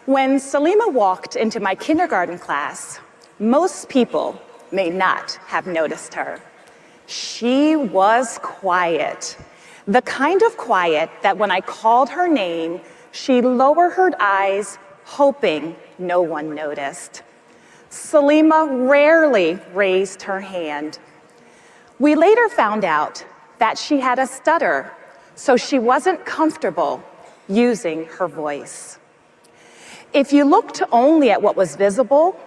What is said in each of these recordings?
When Salima walked into my kindergarten class, most people may not have noticed her. She was quiet, the kind of quiet that when I called her name, she lowered her eyes, hoping no one noticed. Salima rarely raised her hand. We later found out that she had a stutter, so she wasn't comfortable using her voice. If you looked only at what was visible,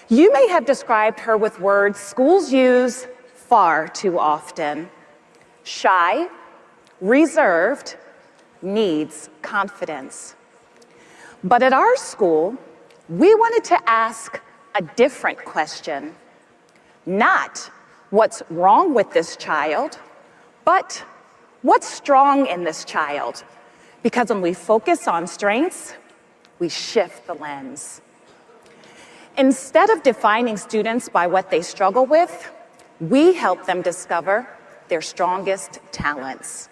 you may have described her with words schools use far too often. Shy, reserved, needs confidence. But at our school, we wanted to ask a different question. Not what's wrong with this child, but what's strong in this child? Because when we focus on strengths, we shift the lens. Instead of defining students by what they struggle with, we help them discover their strongest talents.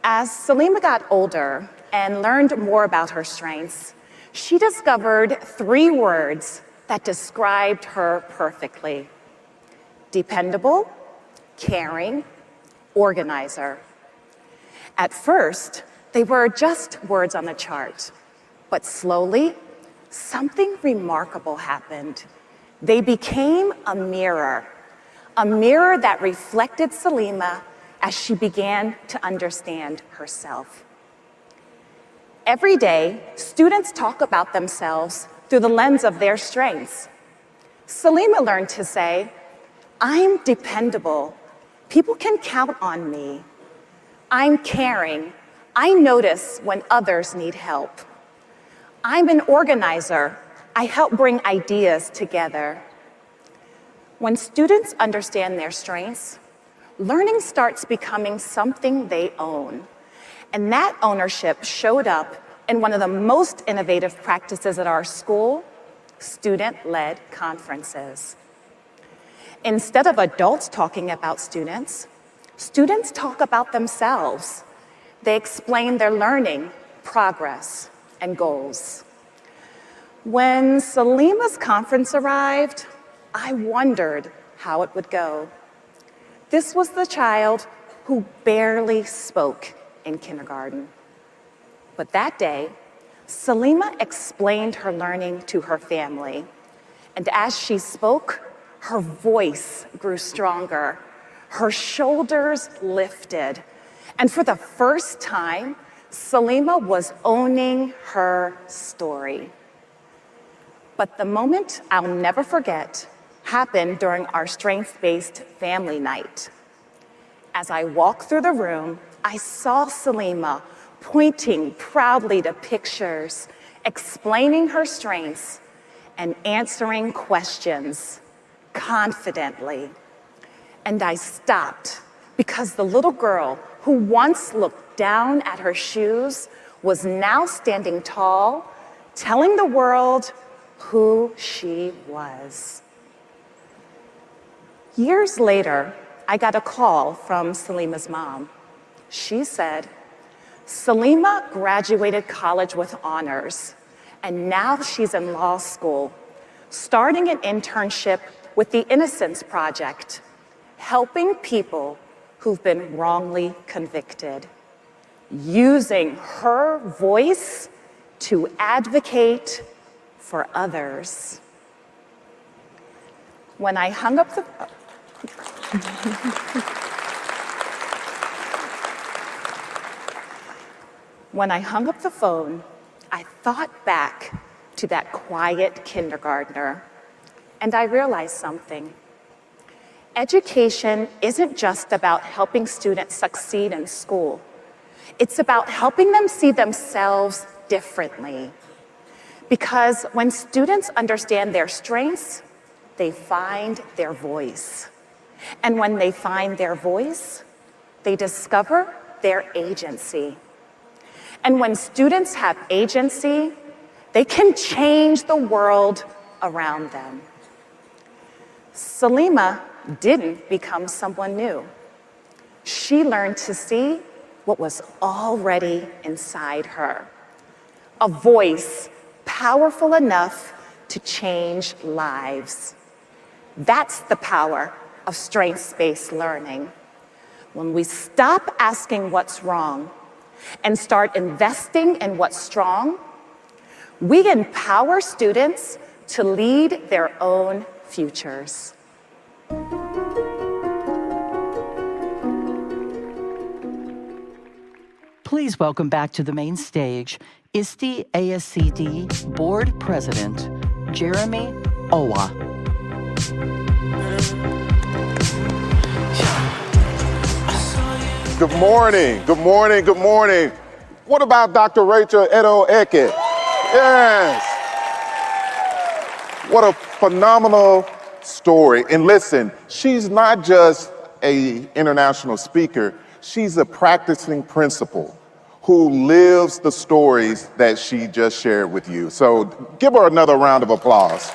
As Salima got older and learned more about her strengths, she discovered 3 words that described her perfectly: dependable, caring, organizer. At first, they were just words on the chart, but slowly, something remarkable happened. They became a mirror that reflected Salima as she began to understand herself. Every day, students talk about themselves through the lens of their strengths. Salima learned to say, "I'm dependable. People can count on me. I'm caring. I notice when others need help. I'm an organizer. I help bring ideas together." When students understand their strengths, learning starts becoming something they own. And that ownership showed up in one of the most innovative practices at our school, student-led conferences. Instead of adults talking about students, students talk about themselves. They explain their learning, progress, and goals. When Salima's conference arrived, I wondered how it would go. This was the child who barely spoke in kindergarten. But that day, Salima explained her learning to her family. And as she spoke, her voice grew stronger. Her shoulders lifted. And for the first time, Salima was owning her story. But the moment I'll never forget happened during our strengths-based family night. As I walked through the room, I saw Salima pointing proudly to pictures, explaining her strengths, and answering questions confidently. And I stopped because the little girl who once looked down at her shoes was now standing tall, telling the world who she was. Years later, I got a call from Salima's mom. She said, "Salima graduated college with honors, and now she's in law school, starting an internship with the Innocence Project, helping people who've been wrongly convicted, using her voice to advocate for others." When I hung up the phone, I thought back to that quiet kindergartner, and I realized something. Education isn't just about helping students succeed in school. It's about helping them see themselves differently. Because when students understand their strengths, they find their voice. And when they find their voice, they discover their agency. And when students have agency, they can change the world around them. Salima didn't become someone new. She learned to see what was already inside her. A voice powerful enough to change lives. That's the power of strengths-based learning. When we stop asking what's wrong and start investing in what's strong, we empower students to lead their own futures. Please welcome back to the main stage ISTE ASCD Board President, Jeremy Owa. Good morning, good morning, good morning. What about Dr. Rachel Edo-Eke? Yes. What a phenomenal story. And listen, she's not just an international speaker, she's a practicing principal who lives the stories that she just shared with you. So give her another round of applause.